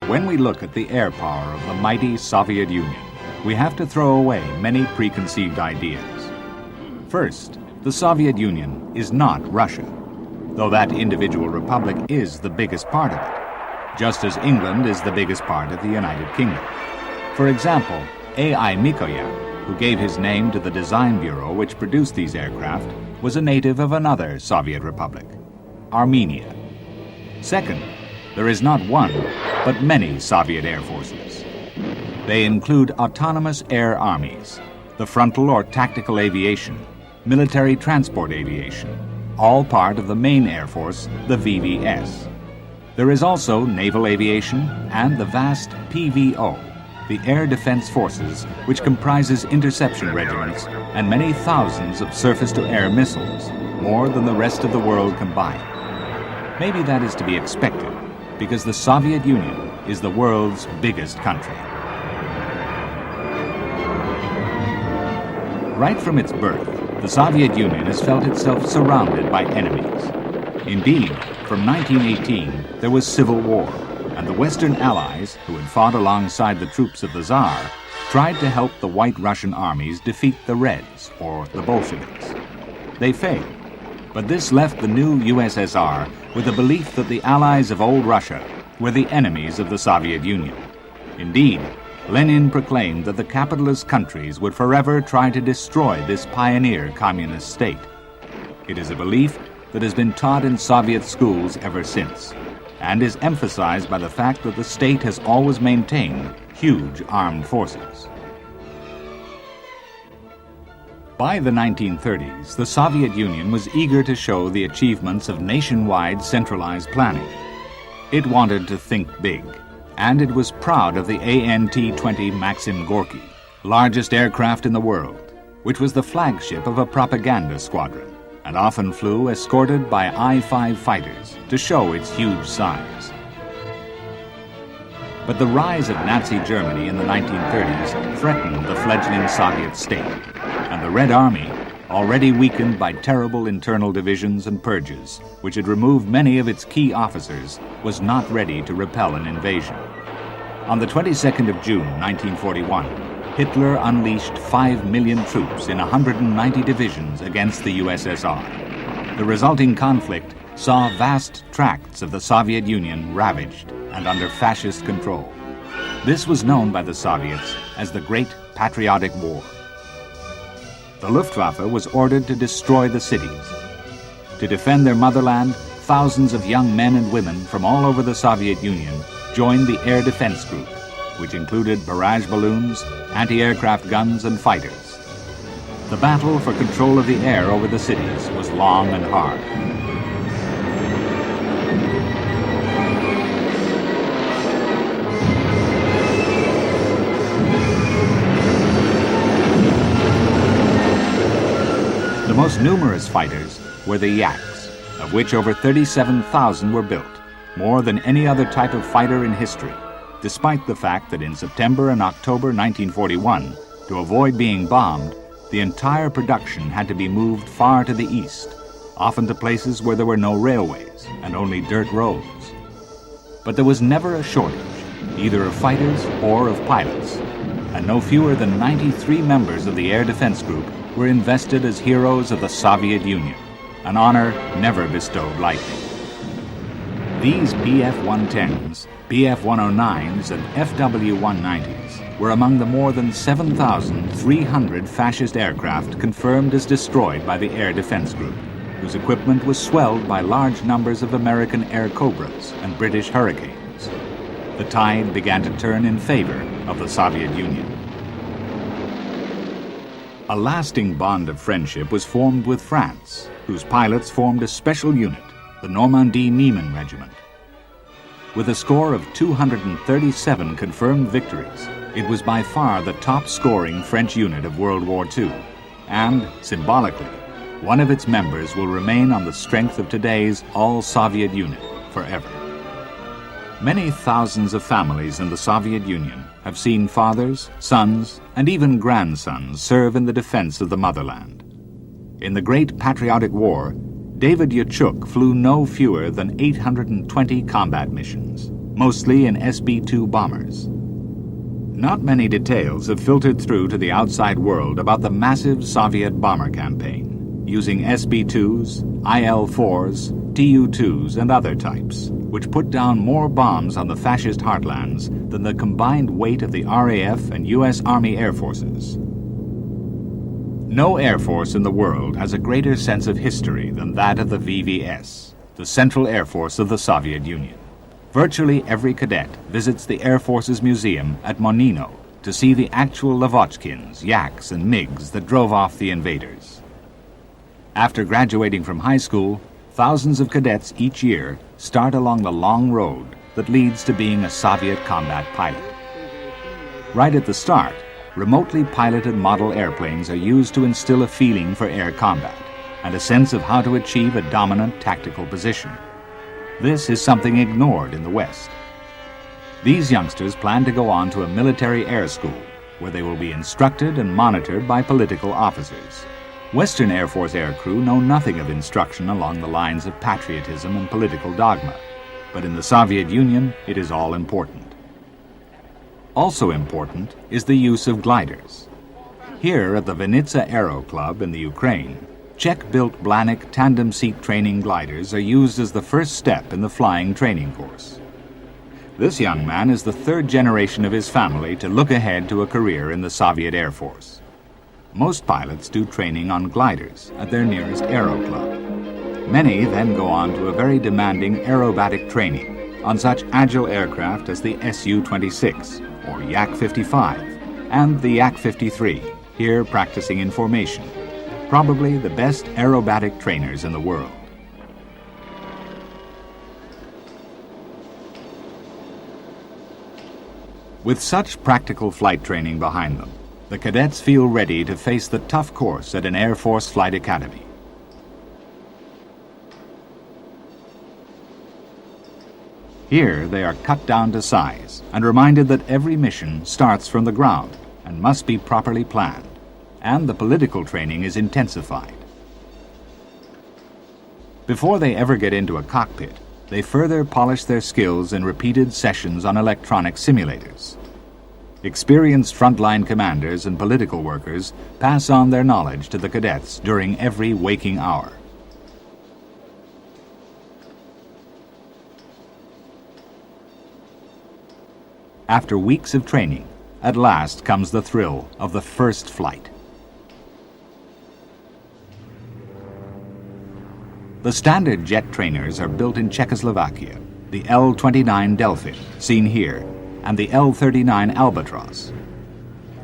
When we look at the air power of the mighty Soviet Union, we have to throw away many preconceived ideas. First, the Soviet Union is not Russia, though that individual republic is the biggest part of it, just as England is the biggest part of the United Kingdom. For example, A.I. Mikoyan, who gave his name to the design bureau which produced these aircraft, was a native of another Soviet republic, Armenia. Second, there is not one, but many Soviet air forces. They include autonomous air armies, the frontal or tactical aviation, military transport aviation, all part of the main air force, the VVS. There is also naval aviation and the vast PVO, the Air Defense Forces, which comprises interception regiments and many thousands of surface-to-air missiles, more than the rest of the world combined. Maybe that is to be expected, because the Soviet Union is the world's biggest country. Right from its birth, the Soviet Union has felt itself surrounded by enemies. Indeed, from 1918, there was civil war, and the Western Allies, who had fought alongside the troops of the Tsar, tried to help the White Russian armies defeat the Reds, or the Bolsheviks. They failed, but this left the new USSR with the belief that the allies of old Russia were the enemies of the Soviet Union. Indeed, Lenin proclaimed that the capitalist countries would forever try to destroy this pioneer communist state. It is a belief that has been taught in Soviet schools ever since, and is emphasized by the fact that the state has always maintained huge armed forces. By the 1930s, the Soviet Union was eager to show the achievements of nationwide centralized planning. It wanted to think big, and it was proud of the AN-T-20 Maxim Gorky, largest aircraft in the world, which was the flagship of a propaganda squadron, and often flew escorted by I-5 fighters to show its huge size. But the rise of Nazi Germany in the 1930s threatened the fledgling Soviet state, and the Red Army, already weakened by terrible internal divisions and purges, which had removed many of its key officers, was not ready to repel an invasion. On the 22nd of June, 1941, Hitler unleashed 5 million troops in 190 divisions against the USSR. The resulting conflict saw vast tracts of the Soviet Union ravaged and under fascist control. This was known by the Soviets as the Great Patriotic War. The Luftwaffe was ordered to destroy the cities. To defend their motherland, thousands of young men and women from all over the Soviet Union joined the Air Defense Group, which included barrage balloons, anti-aircraft guns, and fighters. The battle for control of the air over the cities was long and hard. The most numerous fighters were the Yaks, of which over 37,000 were built, more than any other type of fighter in history, despite the fact that in September and October 1941, to avoid being bombed, the entire production had to be moved far to the east, often to places where there were no railways and only dirt roads. But there was never a shortage, either of fighters or of pilots, and no fewer than 93 members of the Air Defense Group were invested as heroes of the Soviet Union, an honor never bestowed lightly. These BF-110s, BF-109s, and FW-190s were among the more than 7,300 fascist aircraft confirmed as destroyed by the Air Defense Group, whose equipment was swelled by large numbers of American Air Cobras and British Hurricanes. The tide began to turn in favor of the Soviet Union. A lasting bond of friendship was formed with France, whose pilots formed a special unit, the Normandie Niemen Regiment. With a score of 237 confirmed victories, it was by far the top-scoring French unit of World War II, and, symbolically, one of its members will remain on the strength of today's all-Soviet unit forever. Many thousands of families in the Soviet Union have seen fathers, sons, and even grandsons serve in the defense of the motherland. In the Great Patriotic War, David Yachuk flew no fewer than 820 combat missions, mostly in SB-2 bombers. Not many details have filtered through to the outside world about the massive Soviet bomber campaign, using SB-2s, IL-4s, Tu-2s, and other types, which put down more bombs on the fascist heartlands than the combined weight of the RAF and U.S. Army Air Forces. No air force in the world has a greater sense of history than that of the VVS, the Central Air Force of the Soviet Union. Virtually every cadet visits the Air Force's museum at Monino to see the actual Lavochkins, Yaks, and MiGs that drove off the invaders. After graduating from high school, thousands of cadets each year start along the long road that leads to being a Soviet combat pilot. Right at the start, remotely piloted model airplanes are used to instill a feeling for air combat and a sense of how to achieve a dominant tactical position. This is something ignored in the West. These youngsters plan to go on to a military air school where they will be instructed and monitored by political officers. Western Air Force aircrew know nothing of instruction along the lines of patriotism and political dogma, but in the Soviet Union it is all important. Also important is the use of gliders. Here at the Vinnytsia Aero Club in the Ukraine, Czech-built Blanik tandem-seat training gliders are used as the first step in the flying training course. This young man is the third generation of his family to look ahead to a career in the Soviet Air Force. Most pilots do training on gliders at their nearest aero club. Many then go on to a very demanding aerobatic training on such agile aircraft as the Su-26 or Yak-55 and the Yak-53, here practicing in formation. Probably the best aerobatic trainers in the world. With such practical flight training behind them, the cadets feel ready to face the tough course at an Air Force Flight Academy. Here they are cut down to size and reminded that every mission starts from the ground and must be properly planned, and the political training is intensified. Before they ever get into a cockpit, they further polish their skills in repeated sessions on electronic simulators. Experienced frontline commanders and political workers pass on their knowledge to the cadets during every waking hour. After weeks of training, at last comes the thrill of the first flight. The standard jet trainers are built in Czechoslovakia, the L-29 Delphin, seen here, and the L-39 Albatros.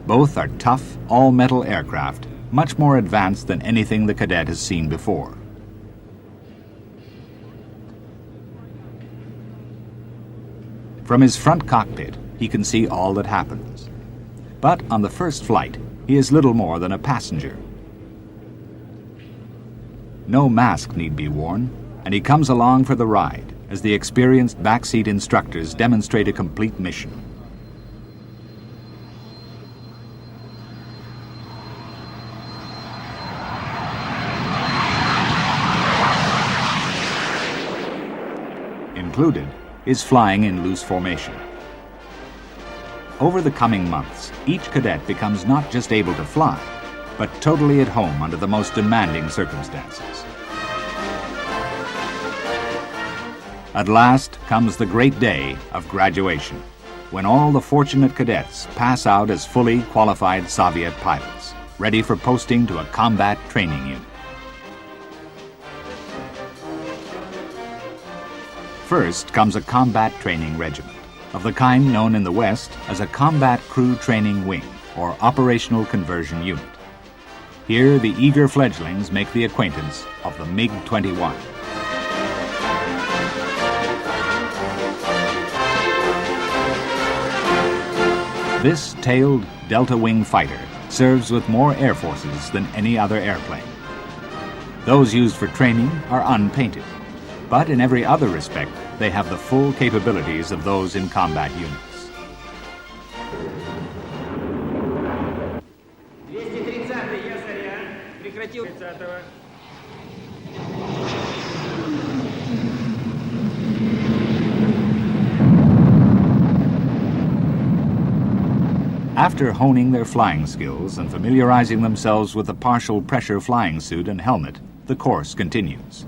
Both are tough, all-metal aircraft, much more advanced than anything the cadet has seen before. From his front cockpit, he can see all that happens. But on the first flight, he is little more than a passenger. No mask need be worn, and he comes along for the ride as the experienced backseat instructors demonstrate a complete mission. Included is flying in loose formation. Over the coming months, each cadet becomes not just able to fly, but totally at home under the most demanding circumstances. At last comes the great day of graduation, when all the fortunate cadets pass out as fully qualified Soviet pilots, ready for posting to a combat training unit. First comes a combat training regiment, of the kind known in the West as a Combat Crew Training Wing, or Operational Conversion Unit. Here, the eager fledglings make the acquaintance of the MiG-21. This tailed delta wing fighter serves with more air forces than any other airplane. Those used for training are unpainted, but in every other respect, they have the full capabilities of those in combat units. After honing their flying skills and familiarizing themselves with the partial pressure flying suit and helmet, the course continues.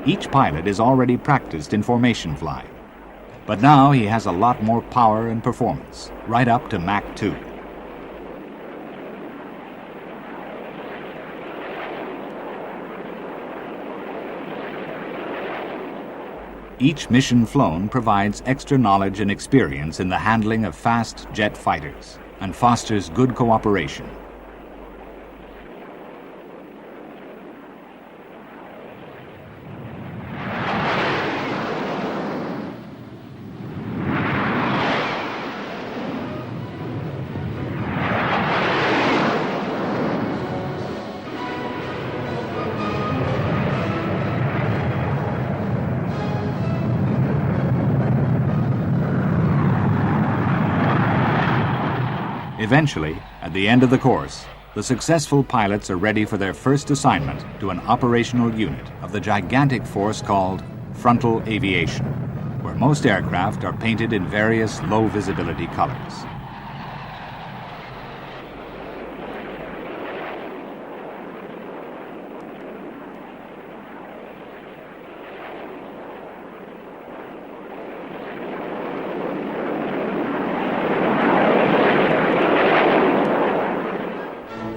Each pilot is already practiced in formation flying, but now he has a lot more power and performance, right up to Mach 2. Each mission flown provides extra knowledge and experience in the handling of fast jet fighters and fosters good cooperation. Eventually, at the end of the course, the successful pilots are ready for their first assignment to an operational unit of the gigantic force called frontal aviation, where most aircraft are painted in various low-visibility colors.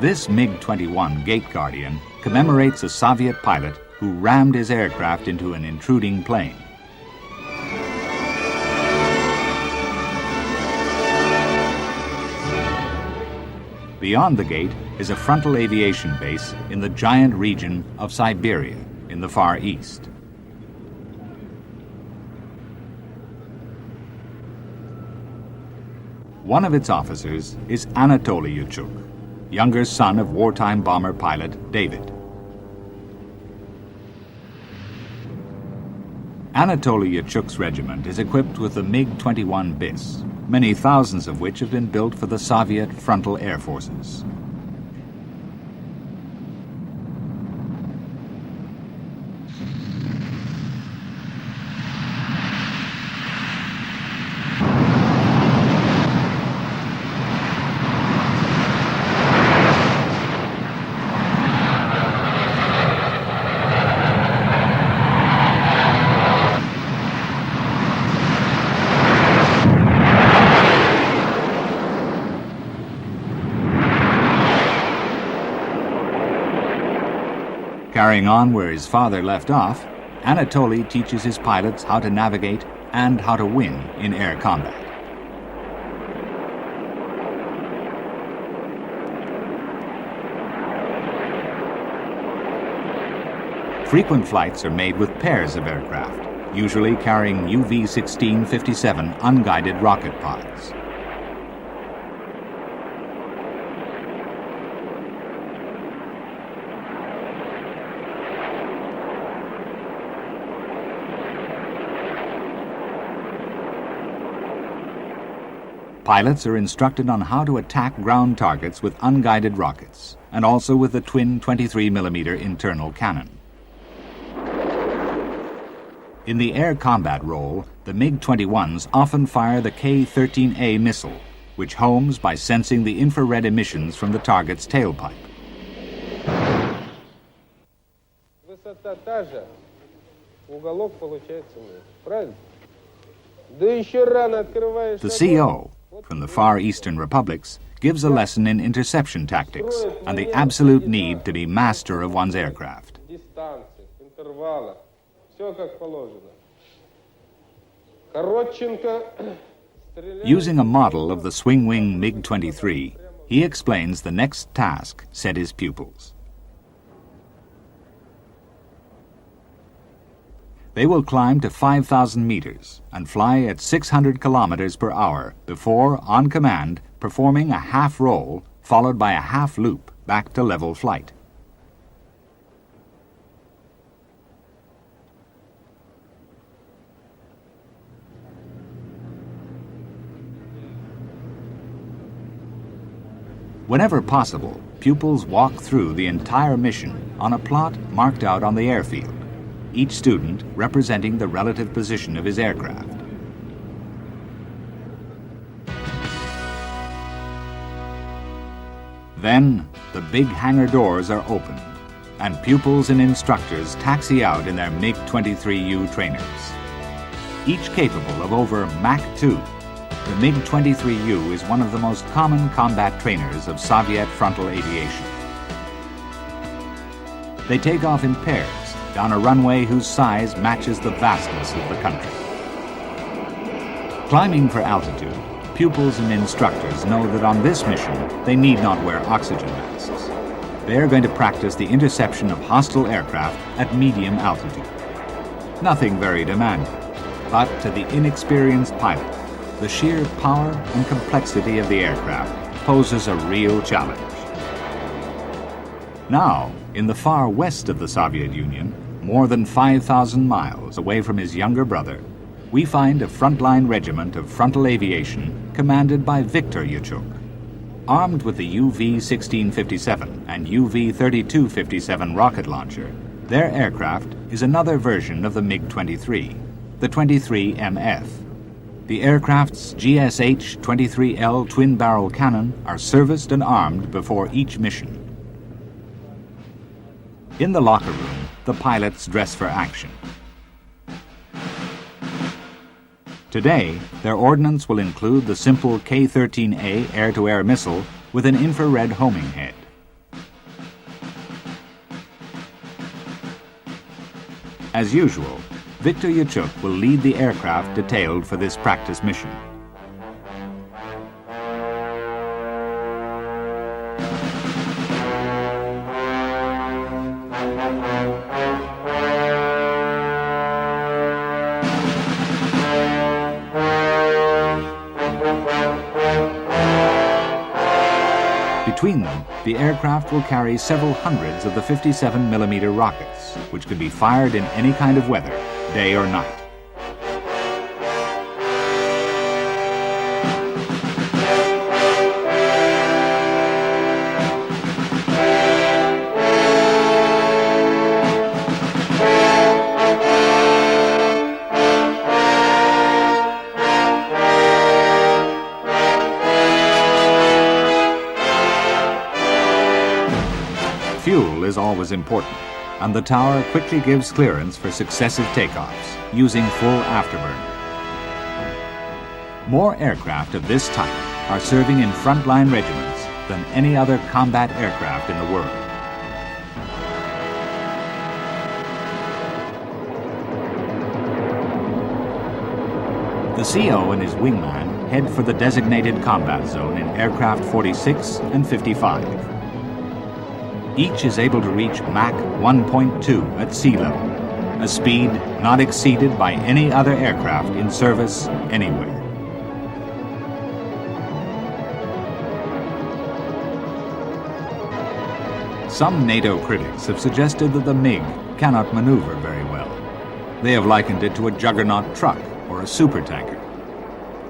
This MiG-21 Gate Guardian commemorates a Soviet pilot who rammed his aircraft into an intruding plane. Beyond the gate is a frontal aviation base in the giant region of Siberia in the Far East. One of its officers is Anatoly Yachuk, younger son of wartime bomber pilot David. Anatoly Yachuk's regiment is equipped with the MiG-21 BIS, many thousands of which have been built for the Soviet frontal air forces. Carrying on where his father left off, Anatoly teaches his pilots how to navigate and how to win in air combat. Frequent flights are made with pairs of aircraft, usually carrying UV-1657 unguided rocket pods. Pilots are instructed on how to attack ground targets with unguided rockets, and also with the twin 23mm internal cannon. In the air combat role, the MiG-21s often fire the K-13A missile, which homes by sensing the infrared emissions from the target's tailpipe. The CO from the Far Eastern Republics gives a lesson in interception tactics and the absolute need to be master of one's aircraft. Using a model of the swing-wing MiG-23, he explains the next task set his pupils. They will climb to 5,000 meters and fly at 600 kilometers per hour before, on command, performing a half roll followed by a half loop back to level flight. Whenever possible, pupils walk through the entire mission on a plot marked out on the airfield, each student representing the relative position of his aircraft. Then, the big hangar doors are opened, and pupils and instructors taxi out in their MiG-23U trainers. Each capable of over Mach 2, the MiG-23U is one of the most common combat trainers of Soviet frontal aviation. They take off in pairs down a runway whose size matches the vastness of the country. Climbing for altitude, pupils and instructors know that on this mission they need not wear oxygen masks. They are going to practice the interception of hostile aircraft at medium altitude. Nothing very demanding, but to the inexperienced pilot, the sheer power and complexity of the aircraft poses a real challenge. Now, in the far west of the Soviet Union, more than 5,000 miles away from his younger brother, we find a frontline regiment of frontal aviation commanded by Viktor Yachuk. Armed with the UV-1657 and UV-3257 rocket launcher, their aircraft is another version of the MiG-23, the 23MF. The aircraft's GSH-23L twin-barrel cannon are serviced and armed before each mission. In the locker room, the pilots dress for action. Today, their ordnance will include the simple K-13A air-to-air missile with an infrared homing head. As usual, Viktor Yachuk will lead the aircraft detailed for this practice mission. Between them, the aircraft will carry several hundreds of the 57mm rockets, which can be fired in any kind of weather, day or night. Fuel is always important, and the tower quickly gives clearance for successive takeoffs, using full afterburner. More aircraft of this type are serving in frontline regiments than any other combat aircraft in the world. The CO and his wingman head for the designated combat zone in aircraft 46 and 55. Each is able to reach Mach 1.2 at sea level, a speed not exceeded by any other aircraft in service anywhere. Some NATO critics have suggested that the MiG cannot maneuver very well. They have likened it to a juggernaut truck or a supertanker.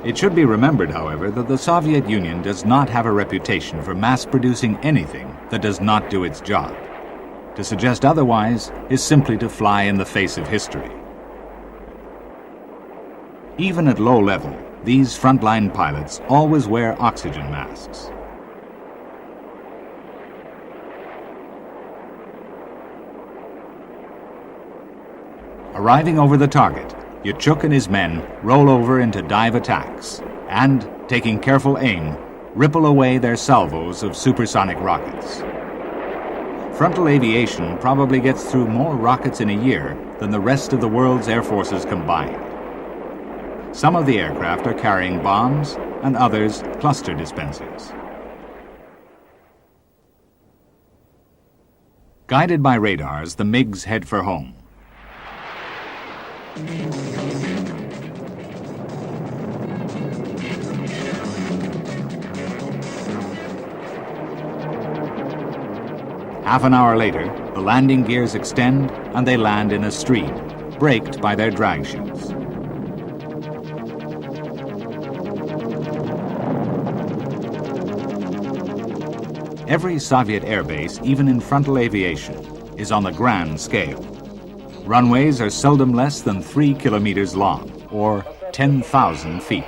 It should be remembered, however, that the Soviet Union does not have a reputation for mass-producing anything that does not do its job. To suggest otherwise is simply to fly in the face of history. Even at low level, these frontline pilots always wear oxygen masks. Arriving over the target, Yachuk and his men roll over into dive attacks and, taking careful aim, ripple away their salvos of supersonic rockets. Frontal aviation probably gets through more rockets in a year than the rest of the world's air forces combined. Some of the aircraft are carrying bombs and others cluster dispensers. Guided by radars, the MiGs head for home. Half an hour later, the landing gears extend and they land in a stream, braked by their drag chutes. Every Soviet airbase, even in frontal aviation, is on the grand scale. Runways are seldom less than 3 kilometers long, or 10,000 feet.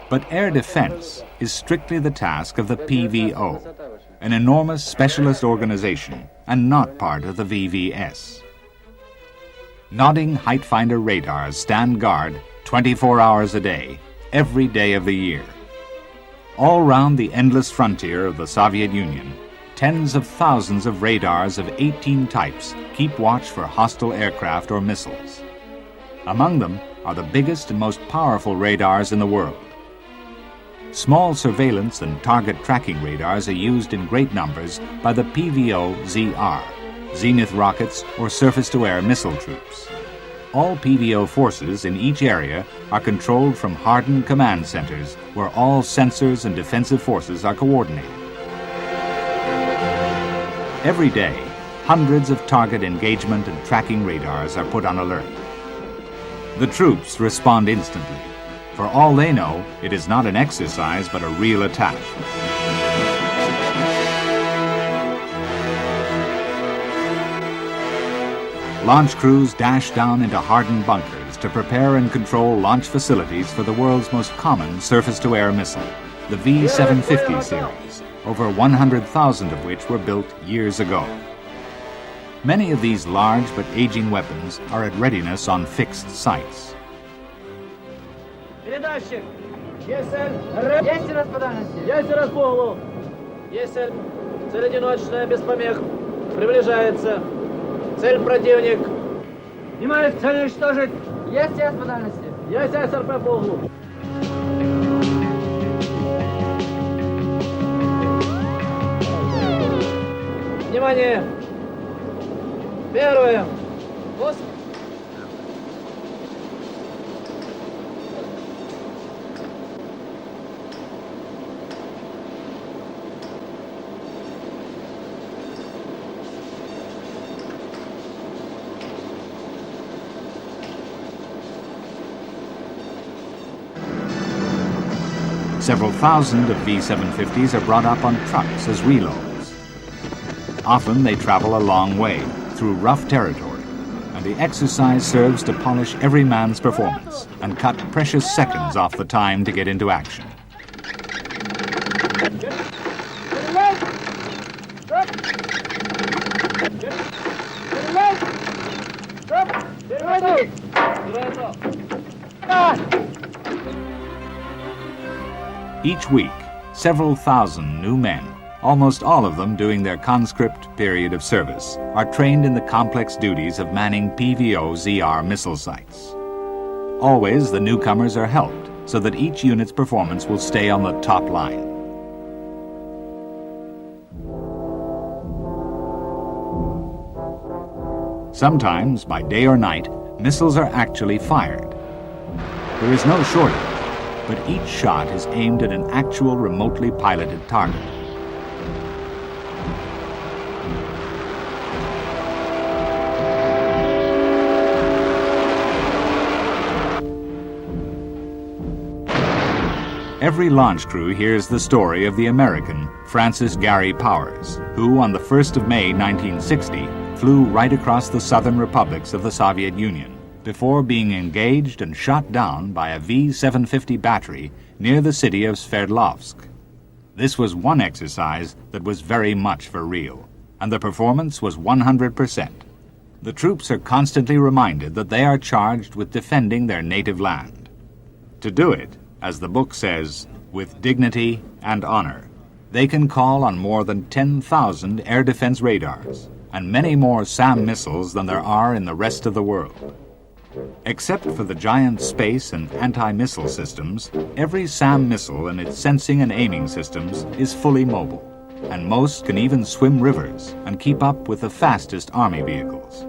But air defense is strictly the task of the PVO, an enormous specialist organization and not part of the VVS. Nodding height finder radars stand guard 24 hours a day, every day of the year. All round the endless frontier of the Soviet Union, tens of thousands of radars of 18 types keep watch for hostile aircraft or missiles. Among them are the biggest and most powerful radars in the world. Small surveillance and target tracking radars are used in great numbers by the PVO-ZR, Zenith rockets or surface-to-air missile troops. All PVO forces in each area are controlled from hardened command centers where all sensors and defensive forces are coordinated. Every day, hundreds of target engagement and tracking radars are put on alert. The troops respond instantly. For all they know, it is not an exercise but a real attack. Launch crews dash down into hardened bunkers to prepare and control launch facilities for the world's most common surface-to-air missile, the V-750 series, over 100,000 of which were built years ago. Many of these large but aging weapons are at readiness on fixed sites. Передатчик. Есть цель. Есть распадальности. Есть распуглу. Есть цель. Цель одиночная, без помех. Приближается. Цель противник. Внимание, цель уничтожить. Есть распадальности. Есть СРП по углу. Внимание. Первое. Пуск. Several thousand of V-750s are brought up on trucks as reloads. Often they travel a long way through rough territory, and the exercise serves to polish every man's performance and cut precious seconds off the time to get into action. Each week, several thousand new men, almost all of them doing their conscript period of service, are trained in the complex duties of manning PVO-ZR missile sites. Always the newcomers are helped so that each unit's performance will stay on the top line. Sometimes, by day or night, missiles are actually fired. There is no shortage, but each shot is aimed at an actual remotely piloted target. Every launch crew hears the story of the American Francis Gary Powers, who on the 1st of May 1960 flew right across the southern republics of the Soviet Union before being engaged and shot down by a V-750 battery near the city of Sverdlovsk. This was one exercise that was very much for real, and the performance was 100%. The troops are constantly reminded that they are charged with defending their native land. To do it, as the book says, with dignity and honor, they can call on more than 10,000 air defense radars and many more SAM missiles than there are in the rest of the world. Except for the giant space and anti-missile systems, every SAM missile and its sensing and aiming systems is fully mobile, and most can even swim rivers and keep up with the fastest Army vehicles.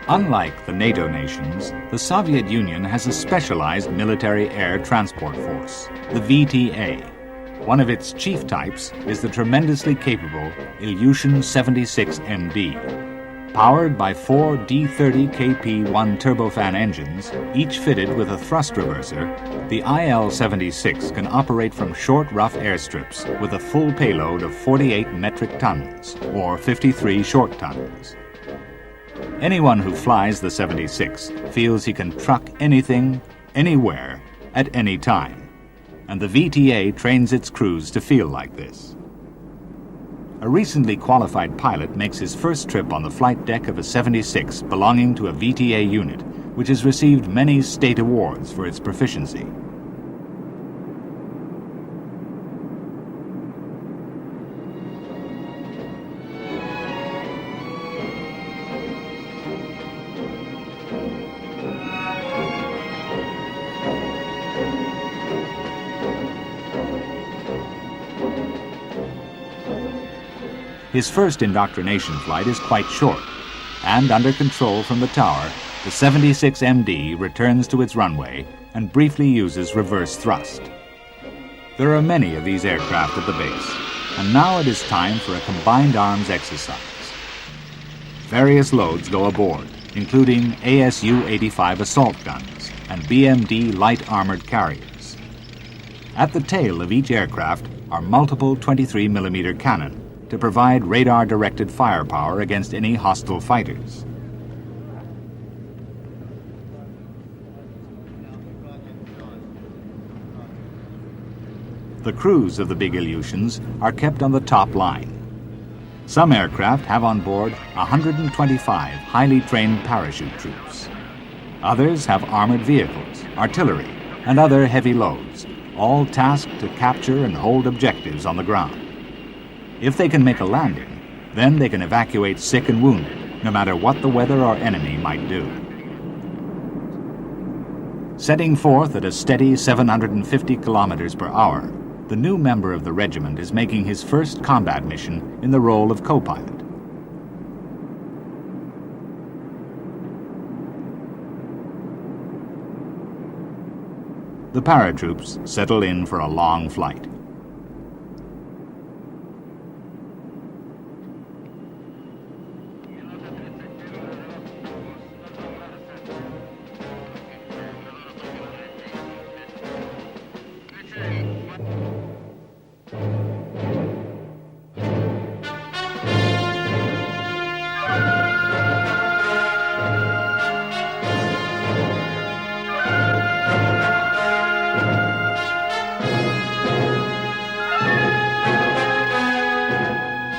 Unlike the NATO nations, the Soviet Union has a specialized military air transport force, the VTA. One of its chief types is the tremendously capable Ilyushin 76MD. Powered by 4 D30KP-1 turbofan engines, each fitted with a thrust reverser, the IL-76 can operate from short, rough airstrips with a full payload of 48 metric tons, or 53 short tons. Anyone who flies the 76 feels he can truck anything, anywhere, at any time, and the VTA trains its crews to feel like this. A recently qualified pilot makes his first trip on the flight deck of a 76 belonging to a VTA unit, which has received many state awards for its proficiency. His first indoctrination flight is quite short, and under control from the tower, the 76MD returns to its runway and briefly uses reverse thrust. There are many of these aircraft at the base, and now it is time for a combined arms exercise. Various loads go aboard, including ASU-85 assault guns and BMD light armored carriers. At the tail of each aircraft are multiple 23mm cannon to provide radar-directed firepower against any hostile fighters. The crews of the big Ilyushins are kept on the top line. Some aircraft have on board 125 highly trained parachute troops. Others have armored vehicles, artillery, and other heavy loads, all tasked to capture and hold objectives on the ground. If they can make a landing, then they can evacuate sick and wounded, no matter what the weather or enemy might do. Setting forth at a steady 750 kilometers per hour, the new member of the regiment is making his first combat mission in the role of co-pilot. The paratroops settle in for a long flight.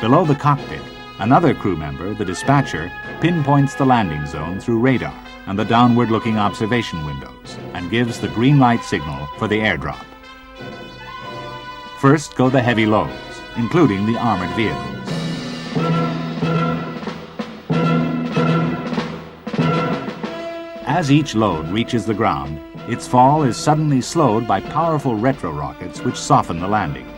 Below the cockpit, another crew member, the dispatcher, pinpoints the landing zone through radar and the downward-looking observation windows and gives the green light signal for the airdrop. First go the heavy loads, including the armored vehicles. As each load reaches the ground, its fall is suddenly slowed by powerful retro rockets which soften the landing.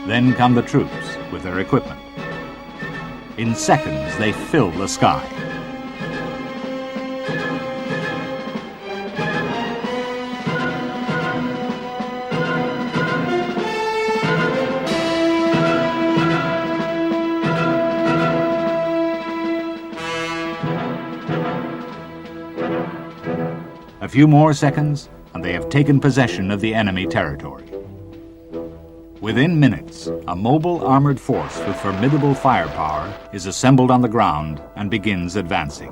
Then come the troops with their equipment. In seconds, they fill the sky. A few more seconds, and they have taken possession of the enemy territory. Within minutes, a mobile armored force with formidable firepower is assembled on the ground and begins advancing.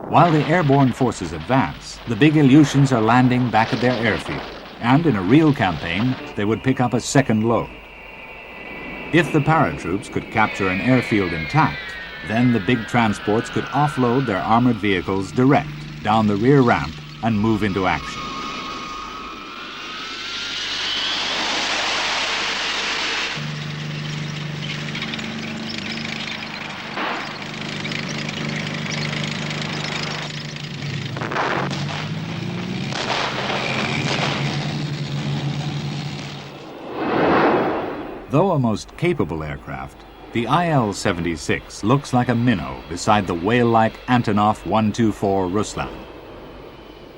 While the airborne forces advance, the big Ilyushins are landing back at their airfield, and in a real campaign, they would pick up a second load. If the paratroops could capture an airfield intact, then the big transports could offload their armored vehicles direct down the rear ramp and move into action. Though a most capable aircraft, The IL-76 looks like a minnow beside the whale-like Antonov 124 Ruslan.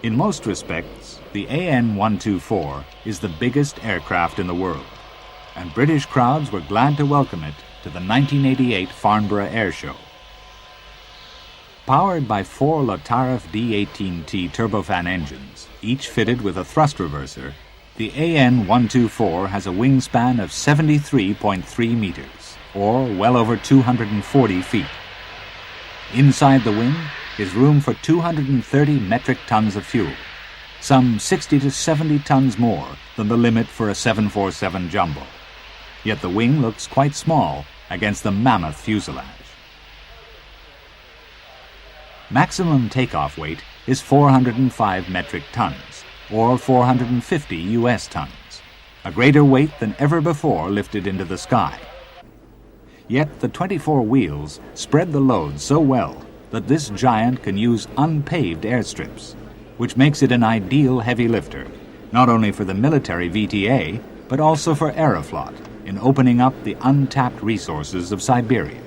In most respects, the AN-124 is the biggest aircraft in the world, and British crowds were glad to welcome it to the 1988 Farnborough Air Show. Powered by 4 Lotarif D-18T turbofan engines, each fitted with a thrust reverser, the AN-124 has a wingspan of 73.3 meters, or well over 240 feet. Inside the wing is room for 230 metric tons of fuel, some 60 to 70 tons more than the limit for a 747 Jumbo. Yet the wing looks quite small against the mammoth fuselage. Maximum takeoff weight is 405 metric tons, or 450 US tons, a greater weight than ever before lifted into the sky. Yet the 24 wheels spread the load so well that this giant can use unpaved airstrips, which makes it an ideal heavy lifter, not only for the military VTA, but also for Aeroflot in opening up the untapped resources of Siberia.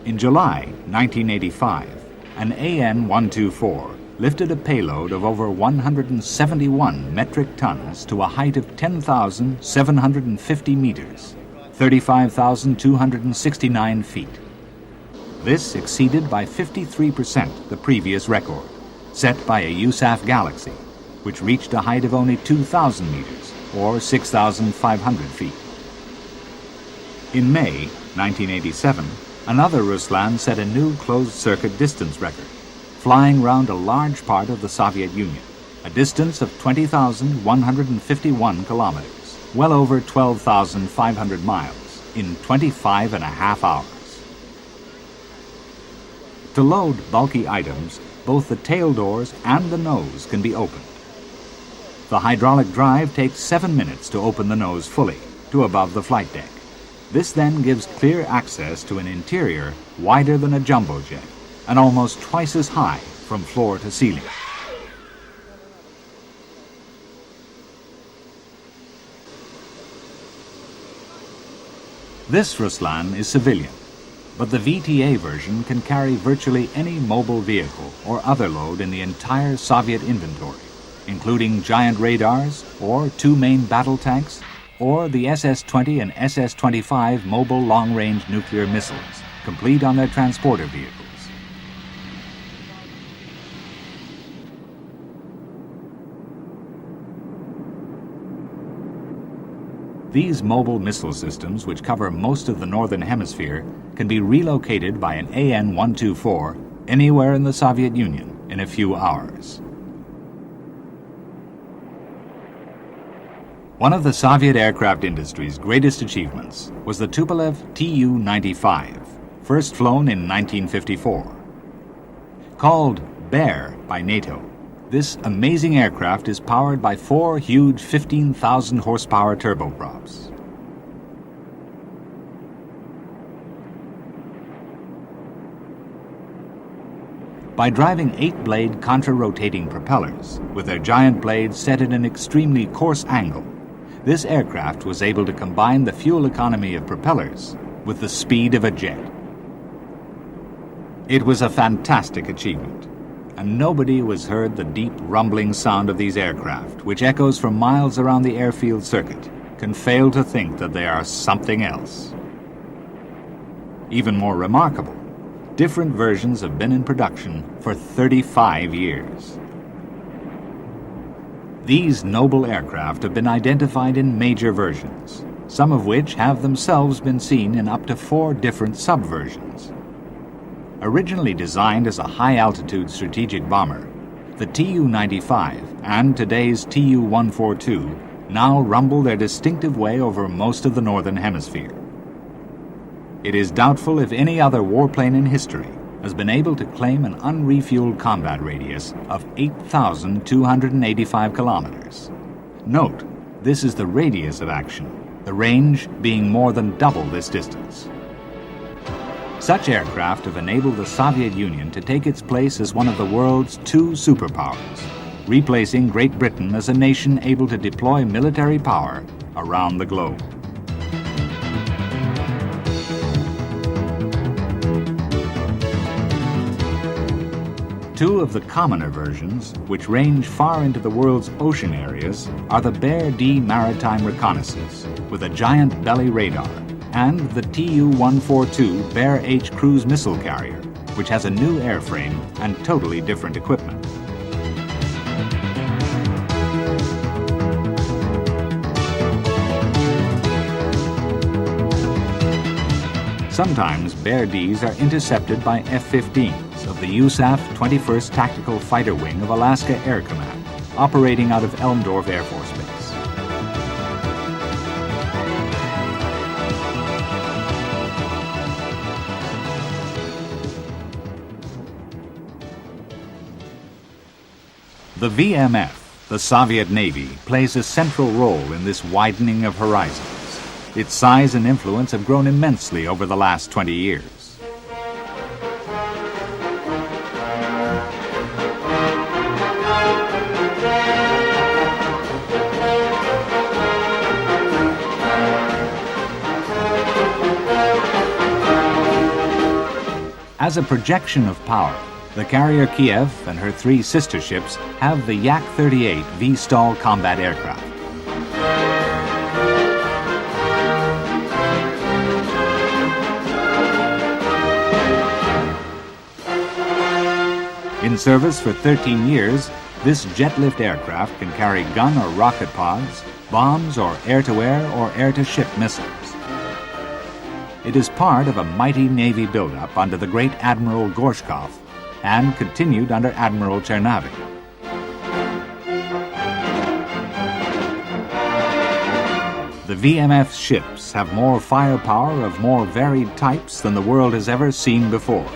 In July 1985, an AN-124 lifted a payload of over 171 metric tons to a height of 10,750 meters, 35,269 feet. This exceeded by 53% the previous record, set by a USAF Galaxy, which reached a height of only 2,000 meters, or 6,500 feet. In May 1987, another Ruslan set a new closed-circuit distance record, flying round a large part of the Soviet Union, a distance of 20,151 kilometers, well over 12,500 miles, in 25 and a half hours. To load bulky items, both the tail doors and the nose can be opened. The hydraulic drive takes 7 minutes to open the nose fully, to above the flight deck. This then gives clear access to an interior wider than a jumbo jet and almost twice as high from floor to ceiling. This Ruslan is civilian, but the VTA version can carry virtually any mobile vehicle or other load in the entire Soviet inventory, including giant radars or 2 main battle tanks or the SS-20 and SS-25 mobile long-range nuclear missiles, complete on their transporter vehicles. These mobile missile systems, which cover most of the northern hemisphere, can be relocated by an AN-124 anywhere in the Soviet Union in a few hours. One of the Soviet aircraft industry's greatest achievements was the Tupolev Tu-95, first flown in 1954. Called Bear by NATO, this amazing aircraft is powered by 4 huge 15,000 horsepower turboprops. By driving 8-blade contra-rotating propellers, with their giant blades set at an extremely coarse angle, this aircraft was able to combine the fuel economy of propellers with the speed of a jet. It was a fantastic achievement, and nobody who has heard the deep rumbling sound of these aircraft, which echoes for miles around the airfield circuit, can fail to think that they are something else. Even more remarkable, different versions have been in production for 35 years. These noble aircraft have been identified in major versions, some of which have themselves been seen in up to 4 different subversions. Originally designed as a high-altitude strategic bomber, the Tu-95 and today's Tu-142 now rumble their distinctive way over most of the northern hemisphere. It is doubtful if any other warplane in history has been able to claim an unrefueled combat radius of 8,285 kilometers. Note, this is the radius of action, the range being more than double this distance. Such aircraft have enabled the Soviet Union to take its place as one of the world's 2 superpowers, replacing Great Britain as a nation able to deploy military power around the globe. Two of the commoner versions, which range far into the world's ocean areas, are the Bear D Maritime Reconnaissance, with a giant belly radar, and the Tu-142 Bear H cruise missile carrier, which has a new airframe and totally different equipment. Sometimes Bear Ds are intercepted by F-15s of the USAF 21st Tactical Fighter Wing of Alaska Air Command, operating out of Elmdorf Air Force Base. The VMF, the Soviet Navy, plays a central role in this widening of horizons. Its size and influence have grown immensely over the last 20 years. As a projection of power, the carrier Kiev and her three sister ships have the Yak-38 V-STOL combat aircraft. In service for 13 years, this jet-lift aircraft can carry gun or rocket pods, bombs or air-to-air or air-to-ship missiles. It is part of a mighty Navy buildup under the great Admiral Gorshkov and continued under Admiral Chernavy. The VMF ships have more firepower of more varied types than the world has ever seen before.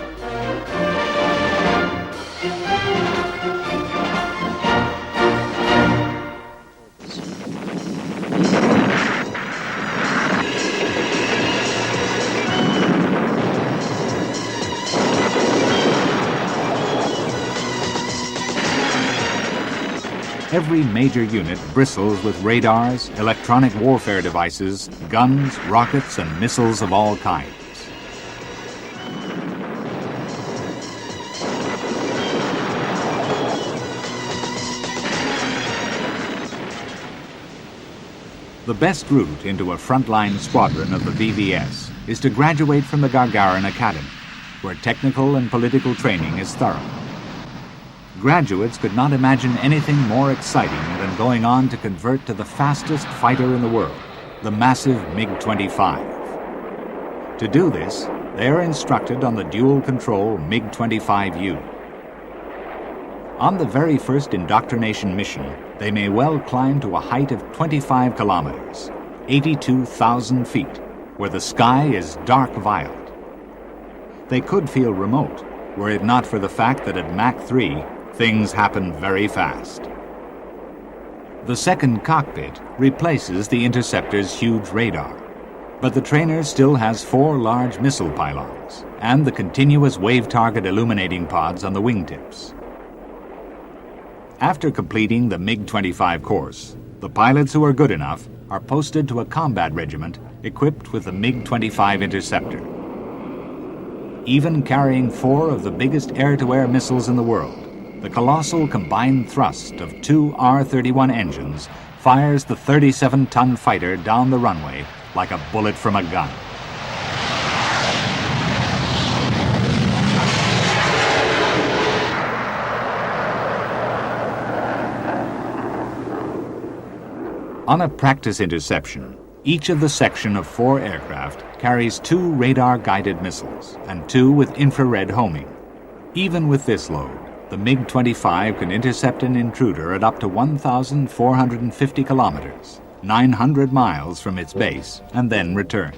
Every major unit bristles with radars, electronic warfare devices, guns, rockets, and missiles of all kinds. The best route into a frontline squadron of the VVS is to graduate from the Gagarin Academy, where technical and political training is thorough. Graduates could not imagine anything more exciting than going on to convert to the fastest fighter in the world, the massive MiG-25. To do this, they are instructed on the dual-control MiG-25U. On the very first indoctrination mission, they may well climb to a height of 25 kilometers, 82,000 feet, where the sky is dark violet. They could feel remote, were it not for the fact that at Mach 3, things happen very fast. The second cockpit replaces the interceptor's huge radar, but the trainer still has 4 large missile pylons and the continuous wave target illuminating pods on the wingtips. After completing the MiG-25 course, the pilots who are good enough are posted to a combat regiment equipped with the MiG-25 interceptor. Even carrying 4 of the biggest air-to-air missiles in the world, the colossal combined thrust of 2 R-31 engines fires the 37-ton fighter down the runway like a bullet from a gun. On a practice interception, each of the section of 4 aircraft carries 2 radar-guided missiles and 2 with infrared homing. Even with this load, the MiG-25 can intercept an intruder at up to 1,450 kilometers, 900 miles from its base, and then return.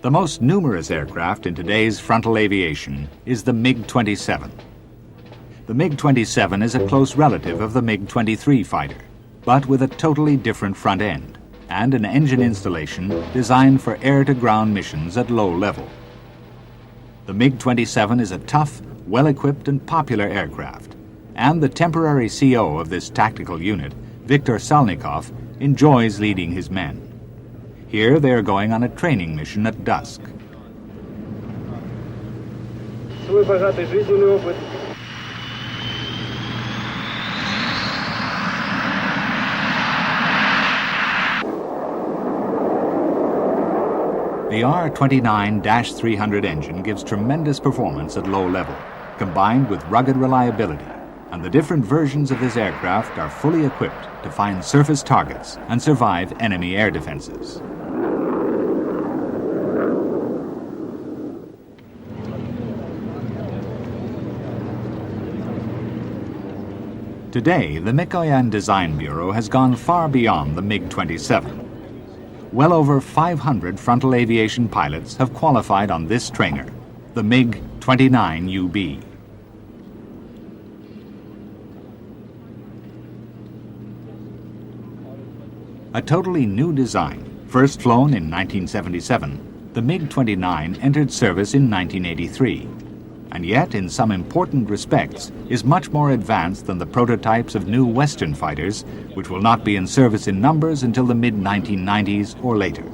The most numerous aircraft in today's frontal aviation is the MiG-27. The MiG-27 is a close relative of the MiG-23 fighter, but with a totally different front end and an engine installation designed for air-to-ground missions at low level. The MiG-27 is a tough, well-equipped and popular aircraft, and the temporary CO of this tactical unit Viktor Salnikov enjoys leading his men. Here they are going on a training mission at dusk. Свой богатый жизненный опыт. The R-29-300 engine gives tremendous performance at low level, combined with rugged reliability, and the different versions of this aircraft are fully equipped to find surface targets and survive enemy air defenses. Today, the Mikoyan Design Bureau has gone far beyond the MiG-27. Well over 500 frontal aviation pilots have qualified on this trainer, the MiG-29UB. A totally new design, first flown in 1977, the MiG-29 entered service in 1983, and yet in some important respects is much more advanced than the prototypes of new Western fighters, which will not be in service in numbers until the mid-1990s or later.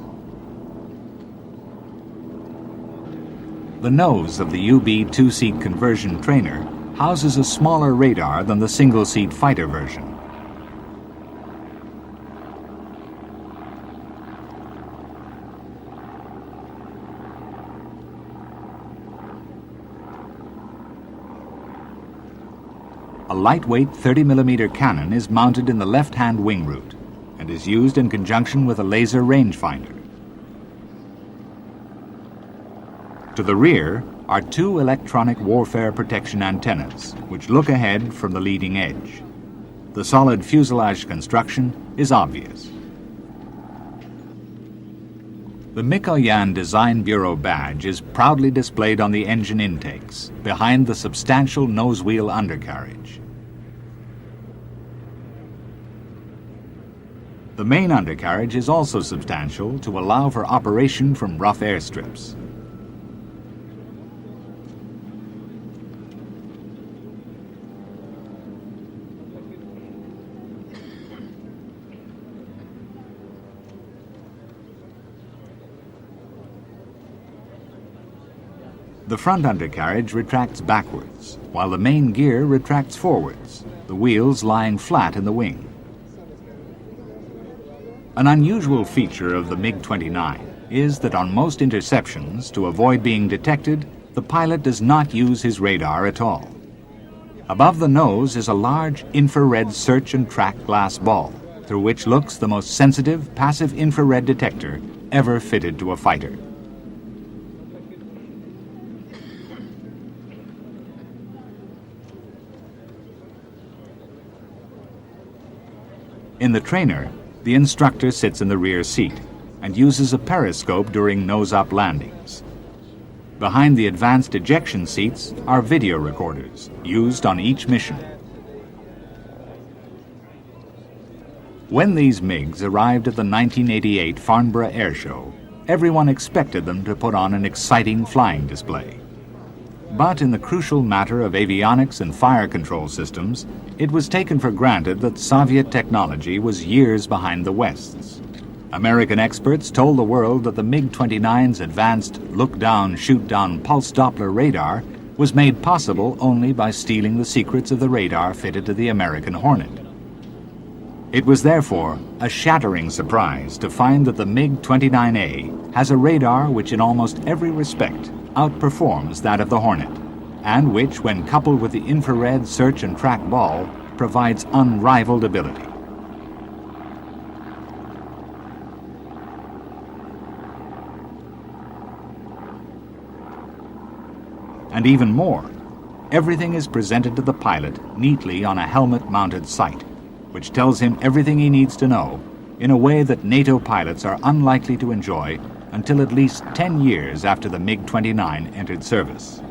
The nose of the UB two-seat conversion trainer houses a smaller radar than the single-seat fighter version. A lightweight 30mm cannon is mounted in the left-hand wing root and is used in conjunction with a laser rangefinder. To the rear are two electronic warfare protection antennas, which look ahead from the leading edge. The solid fuselage construction is obvious. The Mikoyan Design Bureau badge is proudly displayed on the engine intakes, behind the substantial nose-wheel undercarriage. The main undercarriage is also substantial to allow for operation from rough airstrips. The front undercarriage retracts backwards, while the main gear retracts forwards, the wheels lying flat in the wing. An unusual feature of the MiG-29 is that on most interceptions, to avoid being detected, the pilot does not use his radar at all. Above the nose is a large infrared search and track glass ball, through which looks the most sensitive passive infrared detector ever fitted to a fighter. In the trainer, the instructor sits in the rear seat and uses a periscope during nose-up landings. Behind the advanced ejection seats are video recorders used on each mission. When these MiGs arrived at the 1988 Farnborough Air Show, everyone expected them to put on an exciting flying display. But in the crucial matter of avionics and fire control systems, it was taken for granted that Soviet technology was years behind the West's. American experts told the world that the MiG-29's advanced look-down, shoot-down pulse Doppler radar was made possible only by stealing the secrets of the radar fitted to the American Hornet. It was therefore a shattering surprise to find that the MiG-29A has a radar which in almost every respect outperforms that of the Hornet, and which, when coupled with the infrared search and track ball, provides unrivaled ability. And even more, everything is presented to the pilot neatly on a helmet-mounted sight, which tells him everything he needs to know in a way that NATO pilots are unlikely to enjoy until at least 10 years after the MiG-29 entered service.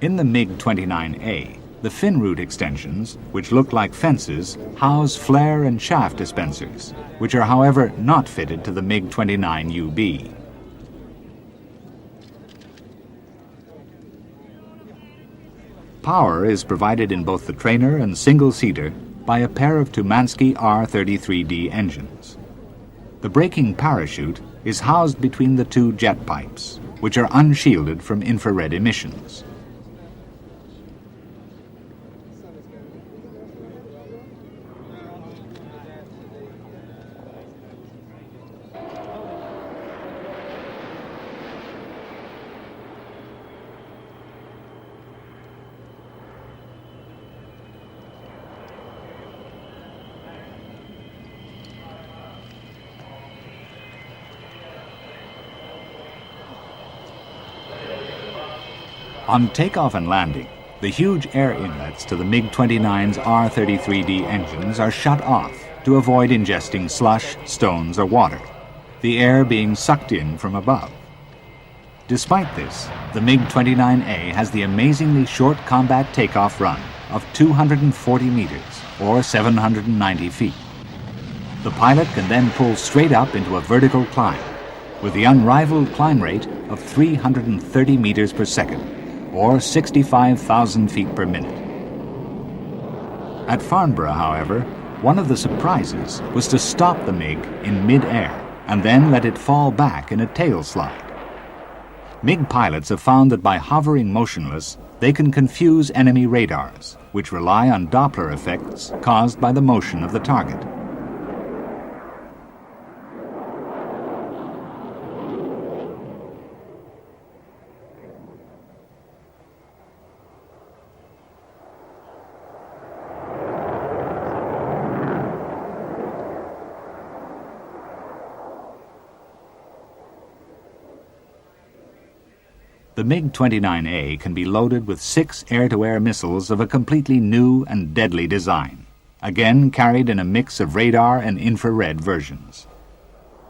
In the MiG-29A, the fin root extensions, which look like fences, house flare and shaft dispensers, which are however not fitted to the MiG-29UB. Power is provided in both the trainer and single-seater by a pair of Tumansky R-33D engines. The braking parachute is housed between the two jet pipes, which are unshielded from infrared emissions. On takeoff and landing, the huge air inlets to the MiG-29's R-33D engines are shut off to avoid ingesting slush, stones, or water, the air being sucked in from above. Despite this, the MiG-29A has the amazingly short combat takeoff run of 240 meters, or 790 feet. The pilot can then pull straight up into a vertical climb, with the unrivaled climb rate of 330 meters per second, or 65,000 feet per minute. At Farnborough, however, one of the surprises was to stop the MiG in mid-air and then let it fall back in a tail slide. MiG pilots have found that by hovering motionless, they can confuse enemy radars, which rely on Doppler effects caused by the motion of the target. The MiG-29A can be loaded with 6 air-to-air missiles of a completely new and deadly design, again carried in a mix of radar and infrared versions.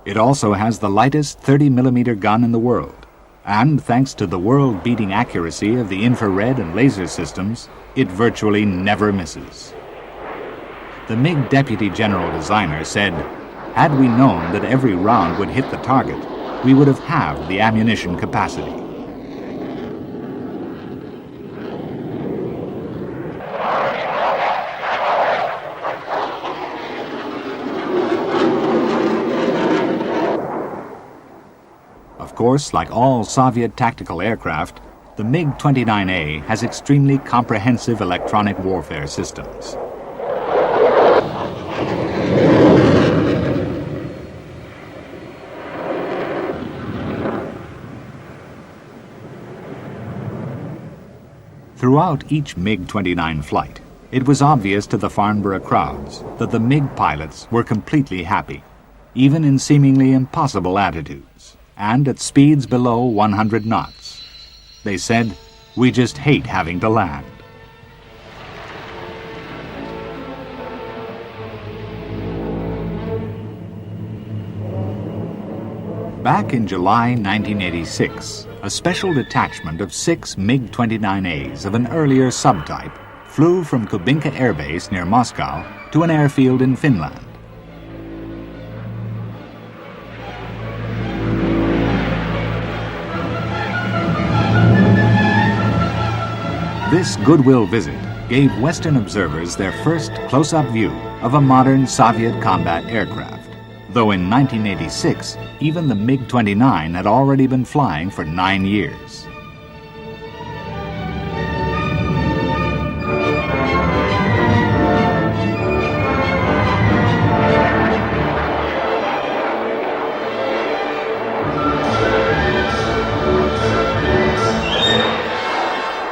It also has the lightest 30mm gun in the world, and thanks to the world-beating accuracy of the infrared and laser systems, it virtually never misses. The MiG Deputy General Designer said, "Had we known that every round would hit the target, we would have halved the ammunition capacity." Of course, like all Soviet tactical aircraft, the MiG-29A has extremely comprehensive electronic warfare systems. Throughout each MiG-29 flight, it was obvious to the Farnborough crowds that the MiG pilots were completely happy, even in seemingly impossible attitudes, and at speeds below 100 knots. They said, "We just hate having to land." Back in July 1986, a special detachment of 6 MiG-29As of an earlier subtype flew from Kubinka Air Base near Moscow to an airfield in Finland. This goodwill visit gave Western observers their first close-up view of a modern Soviet combat aircraft, though in 1986, even the MiG-29 had already been flying for 9 years.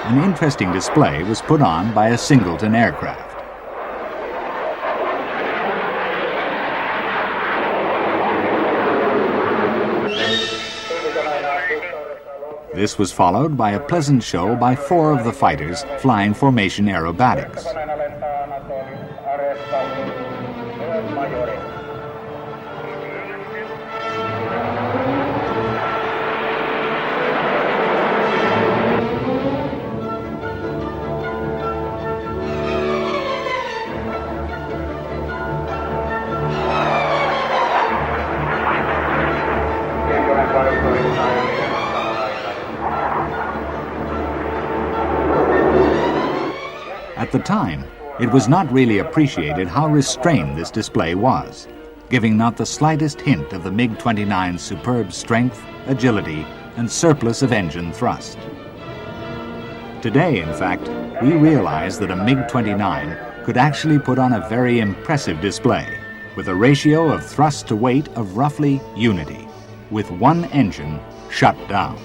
An interesting display was put on by a Singleton aircraft. This was followed by a pleasant show by 4 of the fighters flying formation aerobatics. At the time, it was not really appreciated how restrained this display was, giving not the slightest hint of the MiG-29's superb strength, agility, and surplus of engine thrust. Today, in fact, we realize that a MiG-29 could actually put on a very impressive display, with a ratio of thrust to weight of roughly unity, with one engine shut down.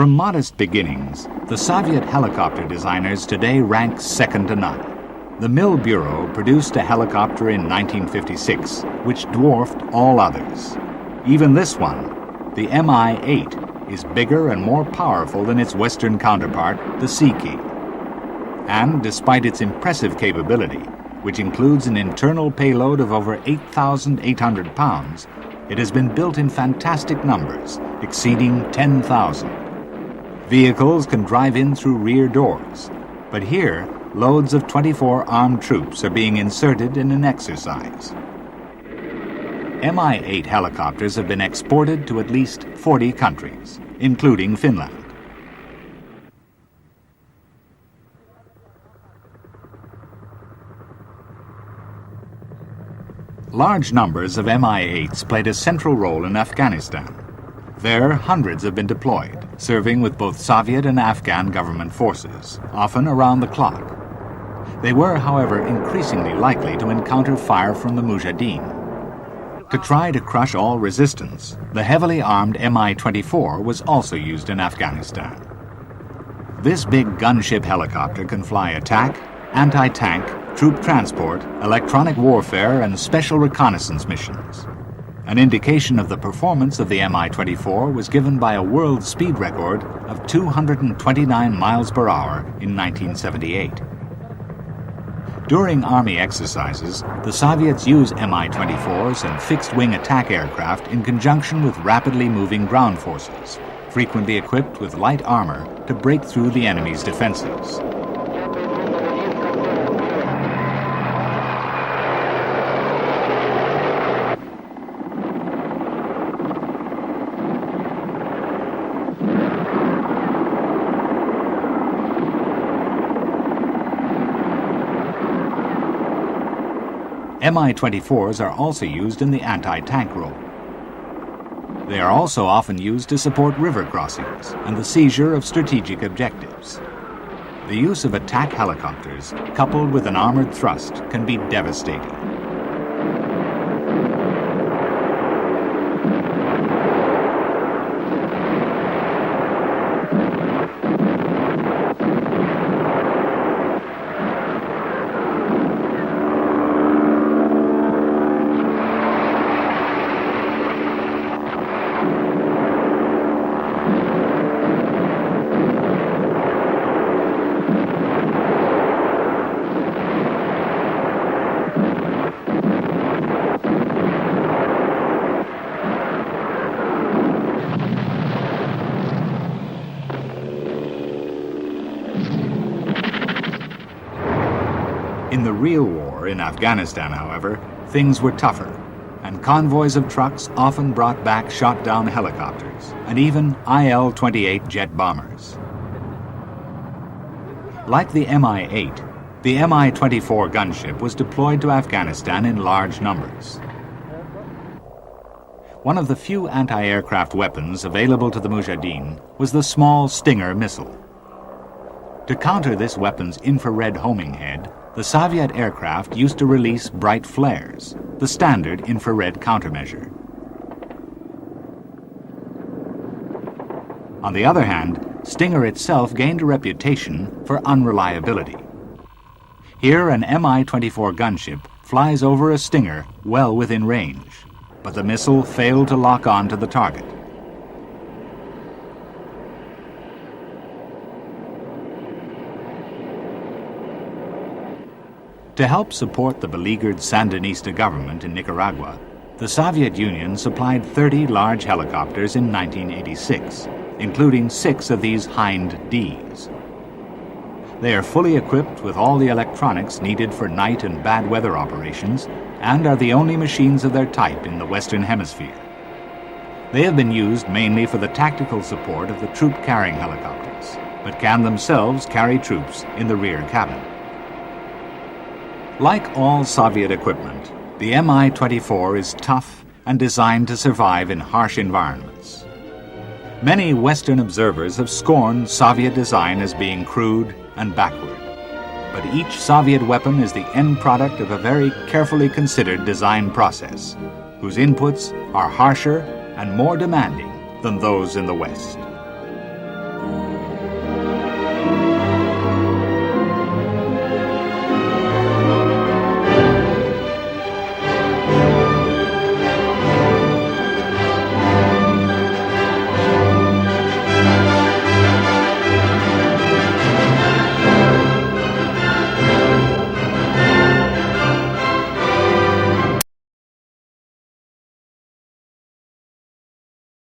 From modest beginnings, the Soviet helicopter designers today rank second to none. The Mil Bureau produced a helicopter in 1956 which dwarfed all others. Even this one, the Mi-8, is bigger and more powerful than its Western counterpart, the Sea-Key. And despite its impressive capability, which includes an internal payload of over 8,800 pounds, it has been built in fantastic numbers, exceeding 10,000. Vehicles can drive in through rear doors, but here, loads of 24 armed troops are being inserted in an exercise. Mi-8 helicopters have been exported to at least 40 countries, including Finland. Large numbers of Mi-8s played a central role in Afghanistan. There, hundreds have been deployed, serving with both Soviet and Afghan government forces, often around the clock. They were, however, increasingly likely to encounter fire from the Mujahideen. To try to crush all resistance, the heavily armed Mi-24 was also used in Afghanistan. This big gunship helicopter can fly attack, anti-tank, troop transport, electronic warfare, and special reconnaissance missions. An indication of the performance of the Mi-24 was given by a world speed record of 229 miles per hour in 1978. During Army exercises, the Soviets use Mi-24s and fixed-wing attack aircraft in conjunction with rapidly moving ground forces, frequently equipped with light armor to break through the enemy's defenses. Mi-24s are also used in the anti-tank role. They are also often used to support river crossings and the seizure of strategic objectives. The use of attack helicopters, coupled with an armored thrust, can be devastating. In the real war in Afghanistan, however, things were tougher, and convoys of trucks often brought back shot-down helicopters and even IL-28 jet bombers. Like the Mi-8, the Mi-24 gunship was deployed to Afghanistan in large numbers. One of the few anti-aircraft weapons available to the Mujahideen was the small Stinger missile. To counter this weapon's infrared homing head, the Soviet aircraft used to release bright flares, the standard infrared countermeasure. On the other hand, Stinger itself gained a reputation for unreliability. Here, an Mi-24 gunship flies over a Stinger well within range, but the missile failed to lock on to the target. To help support the beleaguered Sandinista government in Nicaragua, the Soviet Union supplied 30 large helicopters in 1986, including 6 of these Hind Ds. They are fully equipped with all the electronics needed for night and bad weather operations and are the only machines of their type in the Western Hemisphere. They have been used mainly for the tactical support of the troop-carrying helicopters, but can themselves carry troops in the rear cabin. Like all Soviet equipment, the Mi-24 is tough and designed to survive in harsh environments. Many Western observers have scorned Soviet design as being crude and backward. But each Soviet weapon is the end product of a very carefully considered design process, whose inputs are harsher and more demanding than those in the West.